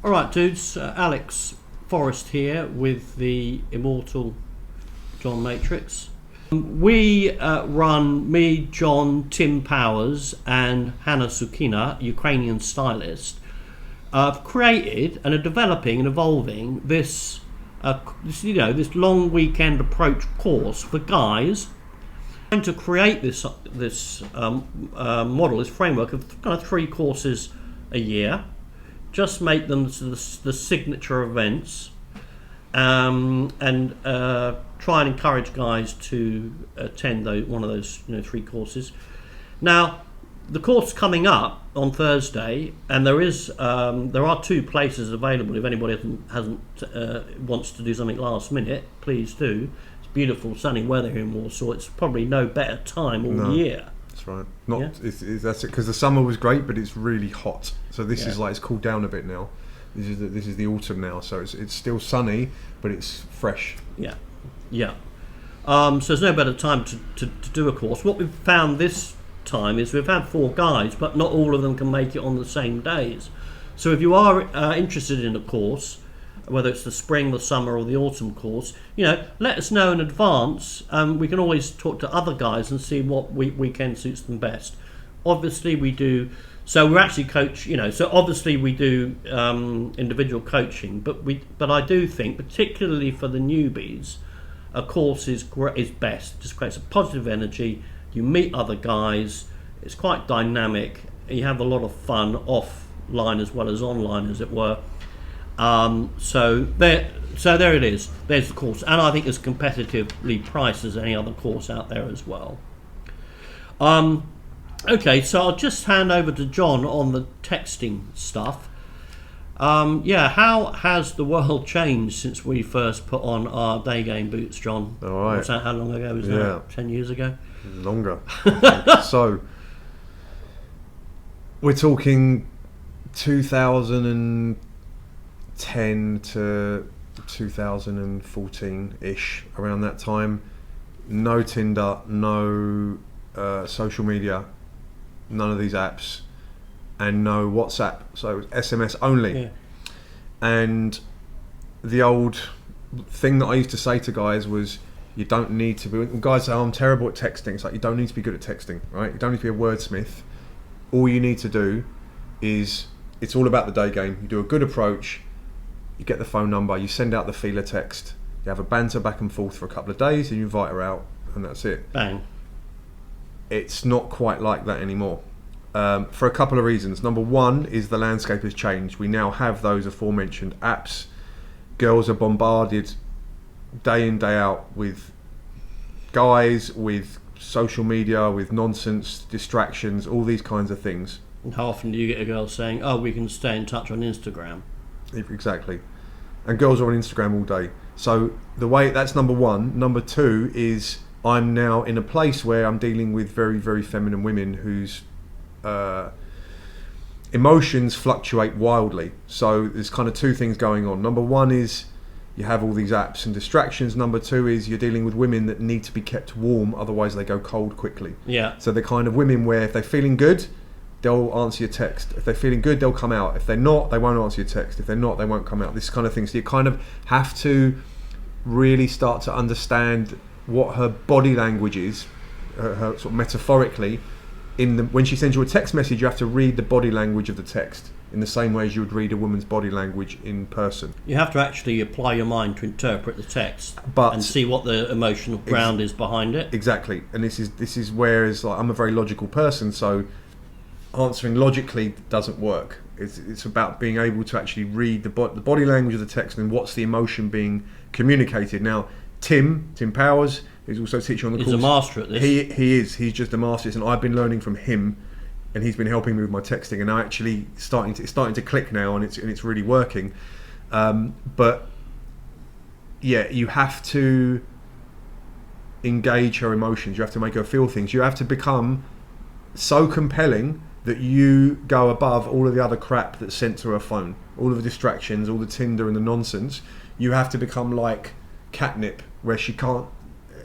All right, dudes. Alex Forrest here with the immortal John Matrix. We run, me, John, Tim Powers, and Hannah Sukina, Ukrainian stylist, have created and are developing and evolving this long weekend approach course for guys. Trying to create this model, this framework of kind of 3 courses a year. Just make them the signature events, and try and encourage guys to attend one of those 3 courses. Now, the course coming up on Thursday, and there are 2 places available. If anybody wants to do something last minute, please do. It's beautiful sunny weather here in Warsaw. It's probably no better time all year. That's right. That's it, because the summer was great, but it's really hot. So this is it's cooled down a bit now. This is the autumn now, so it's still sunny, but it's fresh. Yeah. So there's no better time to do a course. What we've found this time is we've had 4 guys, but not all of them can make it on the same days. So if you are interested in a course, whether it's the spring, the summer, or the autumn course, let us know in advance. We can always talk to other guys and see what weekend suits them best. Obviously, we do. So we're actually coach. So obviously we do individual coaching, but I do think, particularly for the newbies, a course is best. It just creates a positive energy. You meet other guys. It's quite dynamic. You have a lot of fun offline as well as online, as it were. So there it is. There's the course, and I think it's competitively priced as any other course out there as well. Okay, so I'll just hand over to John on the texting stuff. How has the world changed since we first put on our day game boots, John? All right. What's that? How long ago was that? 10 years ago? Longer. So we're talking 2010 to 2014-ish, around that time. No Tinder, no social media, none of these apps, and no WhatsApp, so it was SMS only. And the old thing that I used to say to guys was, you don't need to be, when guys say, I'm terrible at texting, it's like, you don't need to be good at texting, right? You don't need to be a wordsmith. All you need to do is, it's all about the day game. You do a good approach, you get the phone number, you send out the feeler text, you have a banter back and forth for a couple of days, and you invite her out, and that's it. Bang. It's not quite like that anymore, for a couple of reasons. Number one is the landscape has changed. We now have those aforementioned apps. Girls are bombarded day in, day out with guys, with social media, with nonsense, distractions, all these kinds of things. And how often do you get a girl saying, we can stay in touch on Instagram? Exactly. And girls are on Instagram all day. So that's number one. Number two is, I'm now in a place where I'm dealing with very, very feminine women whose emotions fluctuate wildly. So there's kind of 2 things going on. Number one is you have all these apps and distractions. Number 2 is you're dealing with women that need to be kept warm, otherwise they go cold quickly. Yeah. So the kind of women where if they're feeling good, they'll answer your text. If they're feeling good, they'll come out. If they're not, they won't answer your text. If they're not, they won't come out. This kind of thing. So you kind of have to really start to understand what her body language is, her sort of metaphorically. When she sends you a text message, you have to read the body language of the text in the same way as you would read a woman's body language in person. You have to actually apply your mind to interpret the text, and see what the emotional ground is behind it. Exactly, and this is whereas I'm a very logical person, so answering logically doesn't work. It's about being able to actually read the body language of the text and what's the emotion being communicated. Now, Tim Powers, who's also teaching on the course, he's a master at this. He is. He's just a master, and I've been learning from him, and he's been helping me with my texting, and I'm actually starting to click now, and it's really working. But yeah, you have to engage her emotions. You have to make her feel things. You have to become so compelling that you go above all of the other crap that's sent to her phone, all of the distractions, all the Tinder and the nonsense. You have to become like catnip, where she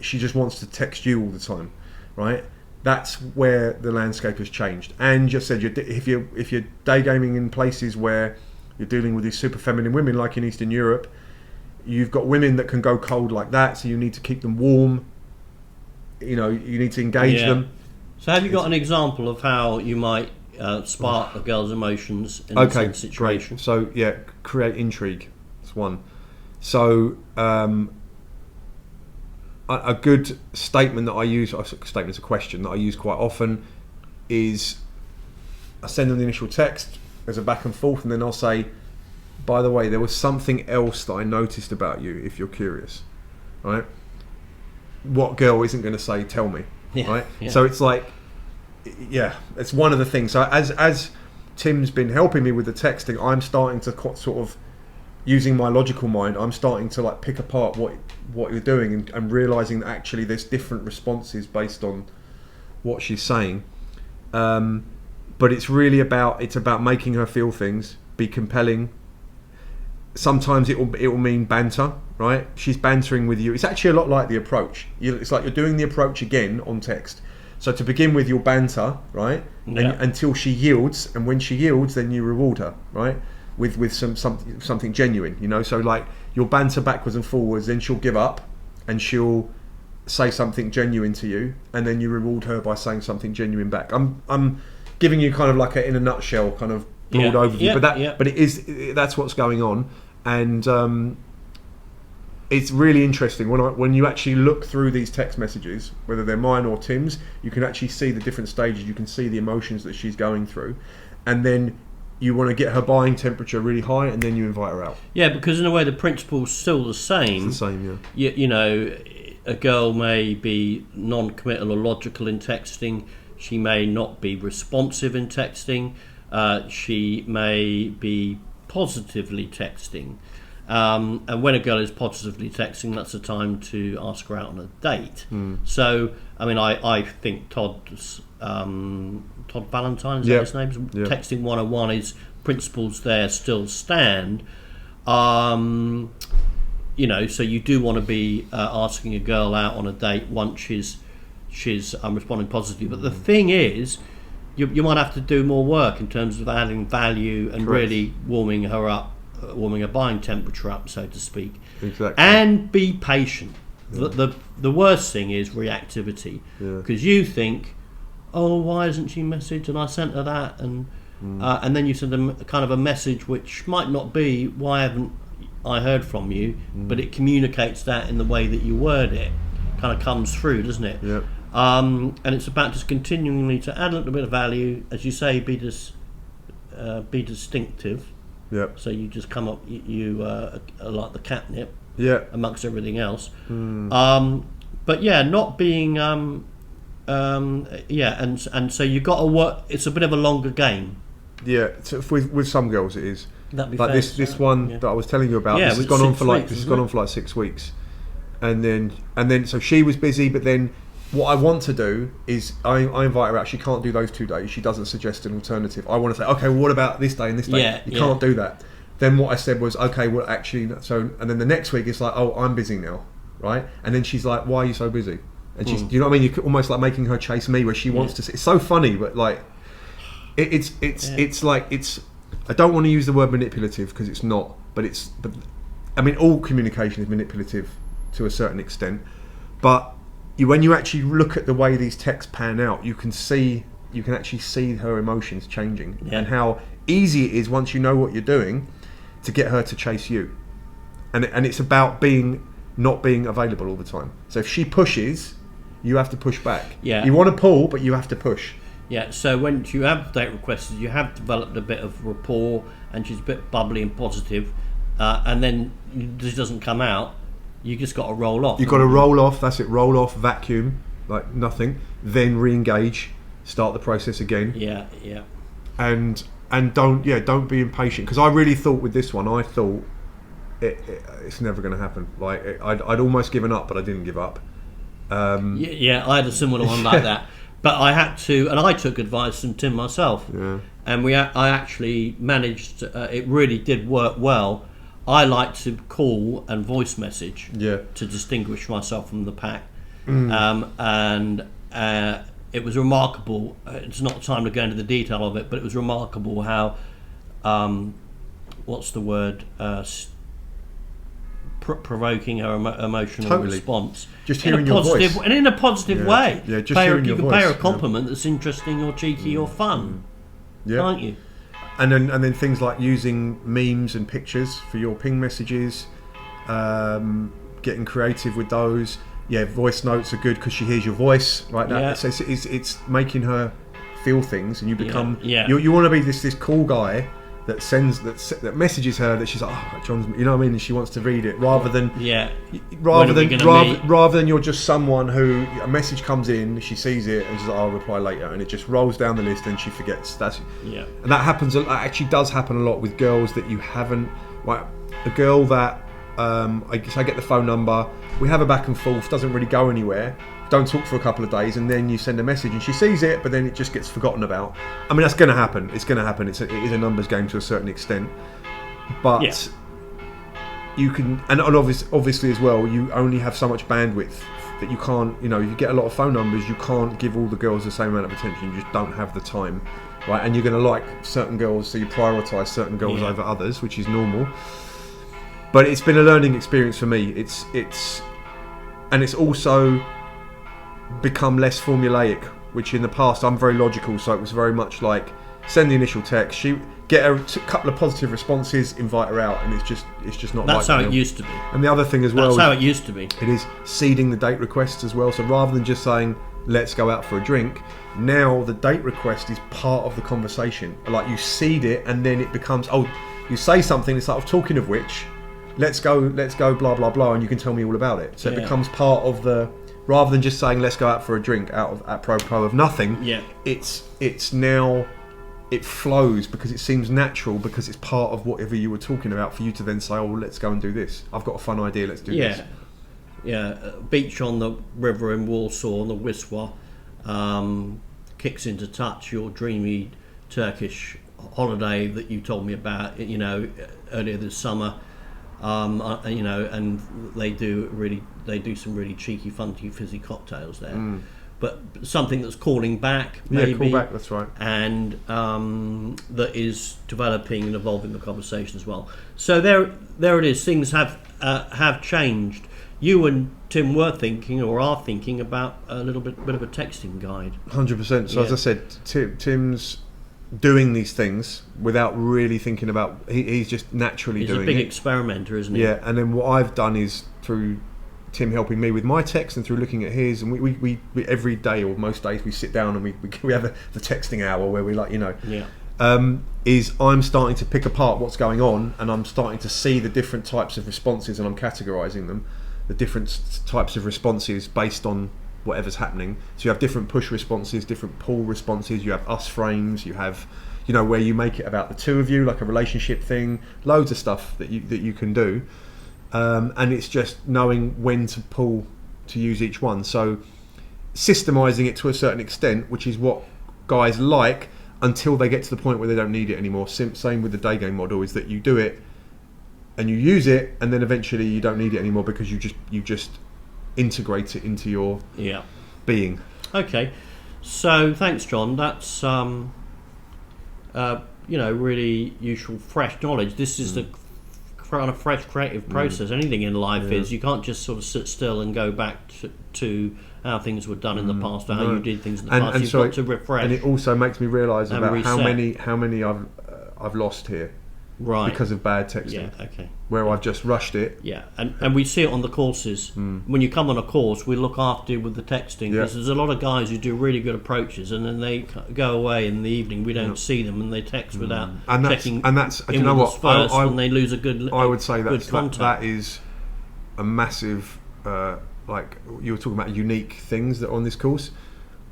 just wants to text you all the time, right? That's where the landscape has changed. And just said, if you're day gaming in places where You're dealing with these super feminine women, like in Eastern Europe. You've got women that can go cold like that, so you need to keep them warm. You know, you need to engage them. So have you got an example of how you might spark a girl's emotions in a certain situation? Great. So yeah, create intrigue. That's one. So a good statement that I use, statement's a question that I use quite often, is I send them the initial text, there's a back and forth, and then I'll say, by the way, there was something else that I noticed about you, if you're curious, right? What girl isn't going to say, tell me, right? Yeah. So it's like, yeah, it's one of the things. So as Tim's been helping me with the texting, I'm starting to sort of, using my logical mind, I'm starting to like pick apart what you're doing and realising that actually there's different responses based on what she's saying. But it's really about making her feel things, be compelling. Sometimes it will mean banter, right? She's bantering with you. It's actually a lot like the approach. It's like you're doing the approach again on text. So to begin with, you'll banter, right? Yeah. Until she yields, and when she yields, then you reward her, right? With something genuine, you know. So like you'll banter backwards and forwards, then she'll give up, and she'll say something genuine to you, and then you reward her by saying something genuine back. I'm giving you kind of like in a nutshell, kind of broad overview, but that's what's going on. And it's really interesting when you actually look through these text messages, whether they're mine or Tim's, you can actually see the different stages. You can see the emotions that she's going through, and then you want to get her buying temperature really high, and then you invite her out. Yeah, because in a way the principle's still the same. It's the same, yeah. You know, a girl may be non-committal or logical in texting. She may not be responsive in texting. She may be positively texting. And when a girl is positively texting, that's a time to ask her out on a date. So, I mean, I think Todd Valentine, is that his name? Texting 101, his principles there still stand. You know, so you do want to be asking a girl out on a date once she's responding positively. But the thing is, you might have to do more work in terms of adding value and really warming her up, warming her buying temperature up, so to speak. Exactly. And be patient. The worst thing is reactivity, because you think, oh, why hasn't she messaged? And I sent her that, and then you send them kind of a message which might not be, why haven't I heard from you? But it communicates that in the way that you word it. Kind of comes through, doesn't it? Yeah. And it's about just continually to add a little bit of value, as you say, be distinctive. Yep. So you just come up, you are like the catnip. Yeah. Amongst everything else. But yeah, not being and so you got to work. It's a bit of a longer game. Yeah, so with some girls it is. That'd be like fair this one that I was telling you about. This has gone on for like 6 weeks, and then so she was busy. But then what I want to do is I invite her out. She can't do those 2 days. She doesn't suggest an alternative. I want to say, okay, well, what about this day and this day? You can't do that. Then what I said was, okay, well, actually, so, and then the next week it's like, oh, I'm busy now, right? And then she's like, why are you so busy? And she's, you know what I mean? You're almost like making her chase me, where she wants to. It's so funny, but like, it's like it's. I don't want to use the word manipulative because it's not, but I mean, all communication is manipulative to a certain extent. But when you actually look at the way these texts pan out, you can actually see her emotions changing and how easy it is once you know what you're doing to get her to chase you. And it's about not being available all the time. So if she pushes, you have to push back. Yeah. You want to pull, but you have to push. Yeah, so when you have date requests, you have developed a bit of rapport, and she's a bit bubbly and positive, and then this doesn't come out, you just got to roll off. You've got to roll off, that's it, roll off, vacuum, like nothing, then re-engage, start the process again. Yeah, yeah. And don't be impatient, because I really thought with this one, it's never going to happen. Like I'd almost given up, but I didn't give up. Yeah, I had a similar one like that. But I had to, and I took advice from Tim myself. Yeah. And I actually managed, it really did work well. I like to call and voice message to distinguish myself from the pack. And it was remarkable. It's not time to go into the detail of it, but it was remarkable how what's the word? Provoking her emotional Totally. response. Just in a hearing your positive, voice. and in a positive Yeah, way. yeah, just hearing your you can pay her a voice, compliment that's interesting or cheeky or fun, Yeah. can't you? And then things like using memes and pictures for your ping messages, getting creative with those. Yeah, voice notes are good because she hears your voice like that. Yeah. So it's making her feel things, and you become Yeah. you want to be this cool guy that messages her that she's like, oh, John's, you know what I mean, and she wants to read it rather than Yeah. rather When are we than gonna meet? rather than you're just someone who a message comes in, she sees it and she's like, I'll reply later, and it just rolls down the list and she forgets. Yeah. And that happens. That actually does happen a lot with girls that you haven't. Like a girl that I get the phone number, we have a back and forth, doesn't really go anywhere. Don't talk for a couple of days, and then you send a message and she sees it, but then it just gets forgotten about. I mean, that's going to happen. It's going to happen. It is a numbers game to a certain extent, but. Yeah. You can, and obviously as well, you only have so much bandwidth that you can't, if you get a lot of phone numbers, you can't give all the girls the same amount of attention. You just don't have the time, right? And you're going to like certain girls, so you prioritise certain girls over others, which is normal. But it's been a learning experience for me. It's also become less formulaic, which in the past I'm very logical, so it was very much like send the initial text, get a couple of positive responses, invite her out, and it's just not. That's like how it used to be. And the other thing as well, That's how it used to be. it is seeding the date requests as well. So rather than just saying let's go out for a drink, now the date request is part of the conversation. Like you seed it, and then it becomes you say something. It's like, talking of which, let's go, blah blah blah, and you can tell me all about it. So it becomes part of the. Rather than just saying let's go out for a drink out of apropos of nothing. Yeah. It's now. It flows because it seems natural, because it's part of whatever you were talking about, for you to then say, oh, let's go and do this. I've got a fun idea, let's do this. Yeah, beach on the river in Warsaw on the Wisła kicks into touch your dreamy Turkish holiday that you told me about, earlier this summer. And they do some really cheeky, funky, fizzy cocktails there. But something that's calling back, maybe. Yeah, call back, that's right. And that is developing and evolving the conversation as well. So there it is. Things have changed. You and Tim were thinking, or are thinking, about a little bit of a texting guide. 100%. So as I said, Tim's doing these things without really thinking about. He's just naturally doing it. He's a big experimenter, isn't he? Yeah, and then what I've done is through Tim helping me with my text and through looking at his, and we every day or most days we sit down and we have the texting hour where we is I'm starting to pick apart what's going on, and I'm starting to see the different types of responses, and I'm categorising them, the different types of responses based on whatever's happening. So you have different push responses, different pull responses, you have us frames, you have where you make it about the two of you, like a relationship thing, loads of stuff that you can do. And it's just knowing when to pull to use each one. So systemizing it to a certain extent, which is what guys like, until they get to the point where they don't need it anymore. Same with the day game model, is that you do it and you use it, and then eventually you don't need it anymore because you just integrate it into your being. Okay, so thanks, John. That's really useful, fresh knowledge. This is the kind of fresh creative process. Anything in life is, you can't just sort of sit still and go back to how things were done in the past, or how you did things in the past. You've got to refresh. And it also makes me realise about reset. how many I've lost here, right, because of bad texting. Yeah, okay. Where I've just rushed it. Yeah, and we see it on the courses. When you come on a course, we look after you with the texting, because there's a lot of guys who do really good approaches, and then they go away in the evening. We don't see them, and they text without checking. And that's in with us first, and they lose a good. I would say that is a massive. Like you were talking about unique things that are on this course.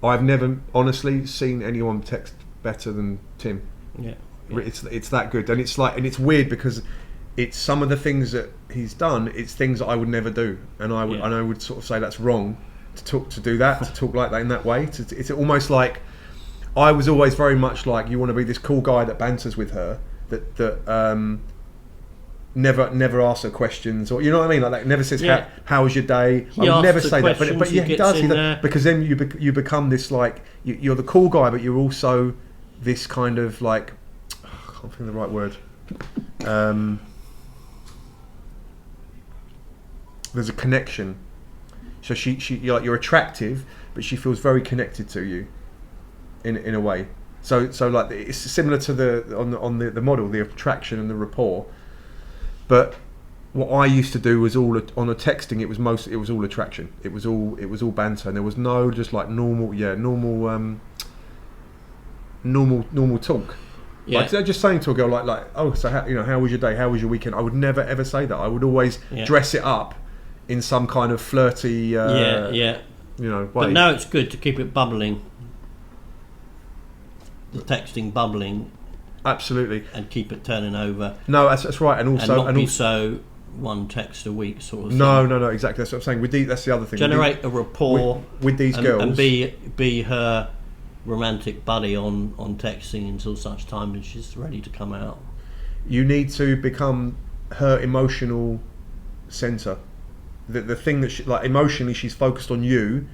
I've never honestly seen anyone text better than Tim. Yeah. It's that good, and it's weird because it's some of the things that he's done. It's things that I would never do, and I would sort of say that's wrong to do that, to talk like that in that way. It's almost like I was always very much like, you want to be this cool guy that banters with her, that never asks her questions, or you know what I mean, like never says how was your day. I would never say that, but yeah, he does. Because then you become this, like, you're the cool guy, but you're also this kind of like, I can't think of the right word. there's a connection. So you're attractive, but she feels very connected to you, in a way. So like it's similar to the model, the attraction and the rapport. But what I used to do was all on a texting. It was all attraction. It was all banter, and there was no just like normal talk. Yeah. Like just saying to a girl like oh, so how was your day? How was your weekend? I would never ever say that. I would always dress it up in some kind of flirty way. But now it's good to keep it bubbling. The texting bubbling. Absolutely. And keep it turning over. No, that's right. And also and not be so one text a week sort of thing. No, exactly. That's what I'm saying. That's the other thing. Generate a rapport with these girls and be her romantic buddy on texting until such time as she's ready to come out. You need to become her emotional centre. The thing that emotionally she's focused on you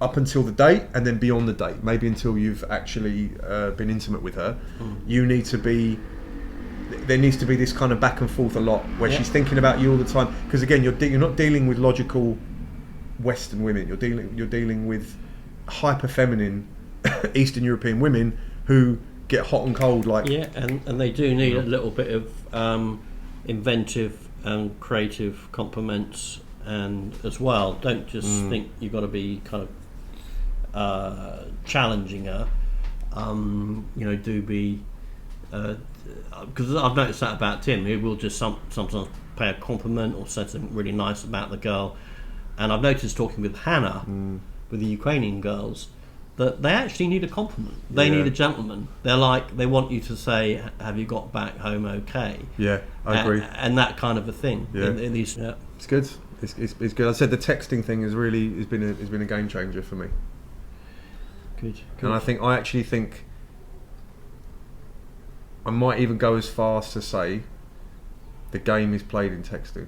up until the date, and then beyond the date, maybe until you've actually been intimate with her. You need to be. There needs to be this kind of back and forth a lot, where she's thinking about you all the time. Because again, you're not dealing with logical Western women. You're dealing with hyper feminine Eastern European women who get hot and cold and they do need a little bit of inventive and creative compliments and as well. Don't just think you've got to be kind of challenging her. Do be because I've noticed that about Tim. He will just sometimes pay a compliment or say something really nice about the girl. And I've noticed talking with Hannah, with the Ukrainian girls, that they actually need a compliment. They need a gentleman. They want you to say, "Have you got back home okay?" Yeah, I agree. And that kind of a thing. Yeah, it's good. It's good. I said the texting thing has been a game changer for me. Good. And I actually think I might even go as far as to say the game is played in texting.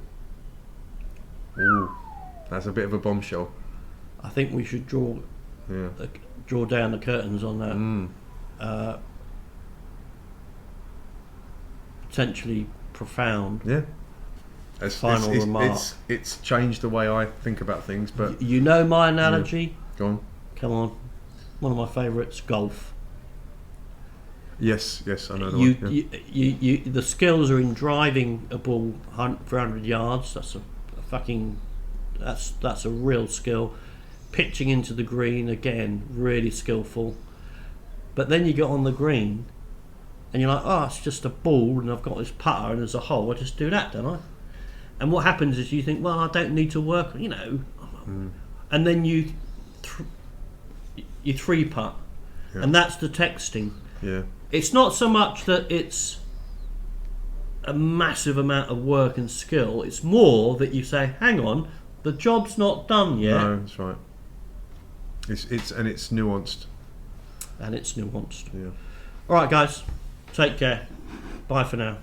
Ooh, that's a bit of a bombshell. I think we should draw down the curtains on that. Potentially profound. Yeah. Final remark. It's changed the way I think about things. But my analogy. Yeah. Go on. Come on. One of my favourites, golf. Yes, I know the one. You the skills are in driving a ball 400 yards. That's that's a real skill. Pitching into the green, again, really skillful. But then you get on the green and you're like, oh, it's just a ball and I've got this putter and there's a hole. I just do that, don't I? And what happens is you think, well, I don't need to work, and then you three putt, and that's the texting. Yeah. It's not so much that it's a massive amount of work and skill. It's more that you say, hang on, the job's not done yet. No, that's right. It's nuanced. And it's nuanced. Yeah. All right, guys. Take care. Bye for now.